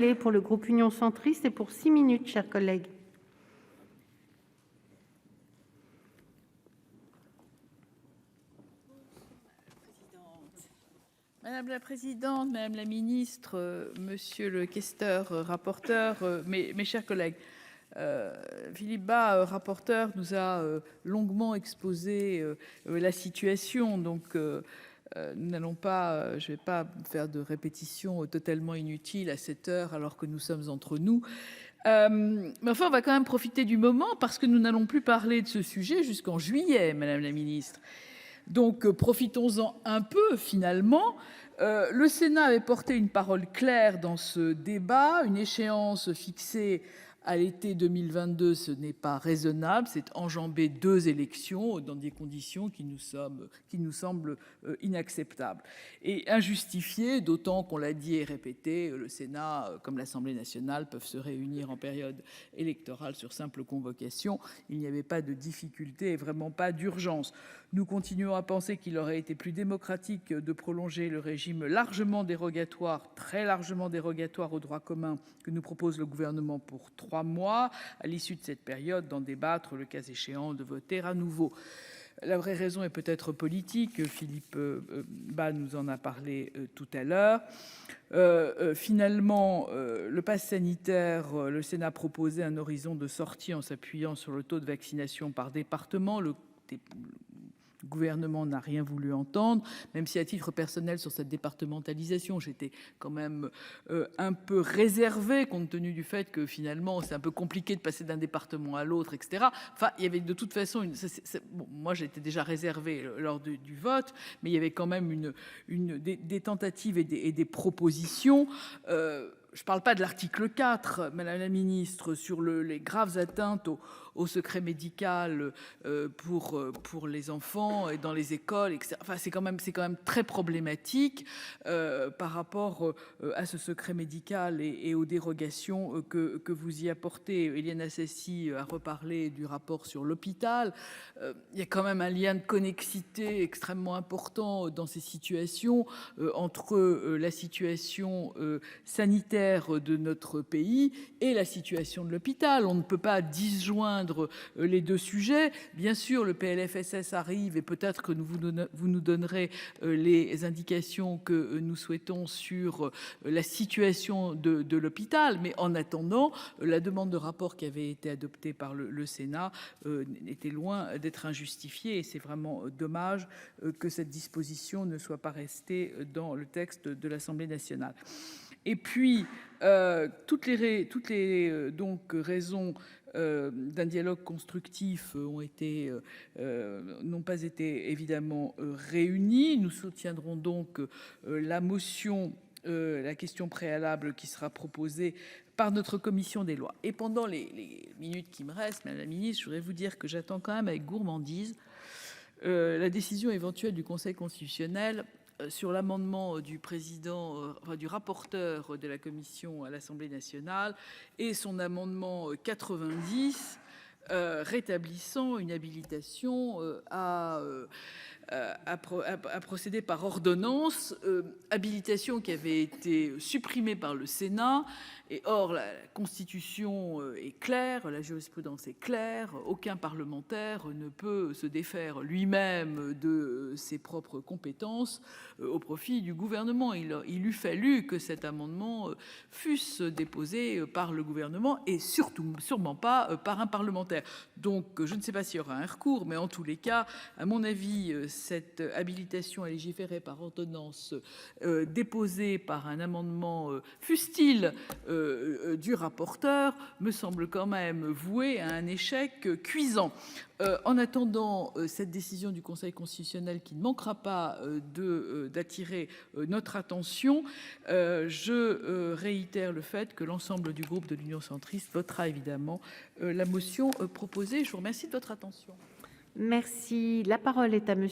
Pour le groupe Union centriste et pour 6 minutes, chers collègues. Madame la présidente, madame la ministre, monsieur le questeur, rapporteur, mes chers collègues, Philippe Bas, rapporteur, nous a longuement exposé la situation, donc nous n'allons pas, je ne vais pas faire de répétition totalement inutile à cette heure alors que nous sommes entre nous. Mais enfin, on va quand même profiter du moment parce que nous n'allons plus parler de ce sujet jusqu'en juillet, madame la ministre. Donc profitons-en un peu finalement. Le Sénat avait porté une parole claire dans ce débat, une échéance fixée à l'été 2022, ce n'est pas raisonnable, c'est enjamber 2 élections dans des conditions qui nous semblent inacceptables et injustifiées, d'autant qu'on l'a dit et répété, le Sénat comme l'Assemblée nationale peuvent se réunir en période électorale sur simple convocation. Il n'y avait pas de difficulté et vraiment pas d'urgence. Nous continuons à penser qu'il aurait été plus démocratique de prolonger le régime largement dérogatoire, très largement dérogatoire au droit commun que nous propose le gouvernement pour 3 mois. À l'issue de cette période, d'en débattre, le cas échéant, de voter à nouveau. La vraie raison est peut-être politique. Philippe Bas nous en a parlé tout à l'heure. Finalement, le pass sanitaire, le Sénat proposait un horizon de sortie en s'appuyant sur le taux de vaccination par département. Le gouvernement n'a rien voulu entendre, même si à titre personnel sur cette départementalisation, j'étais quand même un peu réservée compte tenu du fait que finalement c'est un peu compliqué de passer d'un département à l'autre, etc. Enfin, il y avait de toute façon bon, moi j'étais déjà réservée lors du vote, mais il y avait quand même des tentatives et des propositions. Je ne parle pas de l'article 4, madame la ministre, sur les graves atteintes au secret médical pour les enfants et dans les écoles, etc. Enfin, c'est quand même très problématique par rapport à ce secret médical et aux dérogations que vous y apportez. Éliane Assassi a reparlé du rapport sur l'hôpital. Il y a quand même un lien de connexité extrêmement important dans ces situations entre la situation sanitaire de notre pays et la situation de l'hôpital. On ne peut pas disjoindre les 2 sujets. Bien sûr, le PLFSS arrive et peut-être que vous nous donnerez les indications que nous souhaitons sur la situation de l'hôpital. Mais en attendant, la demande de rapport qui avait été adoptée par le Sénat était loin d'être injustifiée et c'est vraiment dommage que cette disposition ne soit pas restée dans le texte de l'Assemblée nationale. Et puis, toutes les donc raisons d'un dialogue constructif n'ont pas été évidemment réunies. Nous soutiendrons donc la motion, la question préalable qui sera proposée par notre commission des lois. Et pendant les minutes qui me restent, madame la ministre, je voudrais vous dire que j'attends quand même avec gourmandise la décision éventuelle du Conseil constitutionnel sur l'amendement du rapporteur de la commission à l'Assemblée nationale et son amendement 90 rétablissant une habilitation à procéder par ordonnance, habilitation qui avait été supprimée par le Sénat. Et or, la Constitution est claire, la jurisprudence est claire, aucun parlementaire ne peut se défaire lui-même de ses propres compétences au profit du gouvernement. Il eût fallu que cet amendement fût déposé par le gouvernement et sûrement pas par un parlementaire. Donc, je ne sais pas s'il y aura un recours, mais en tous les cas, à mon avis, cette habilitation à légiférer par ordonnance déposée par un amendement fût-il du rapporteur me semble quand même voué à un échec cuisant. En attendant cette décision du Conseil constitutionnel qui ne manquera pas d'attirer notre attention, je réitère le fait que l'ensemble du groupe de l'Union centriste votera évidemment la motion proposée. Je vous remercie de votre attention. Merci. La parole est à monsieur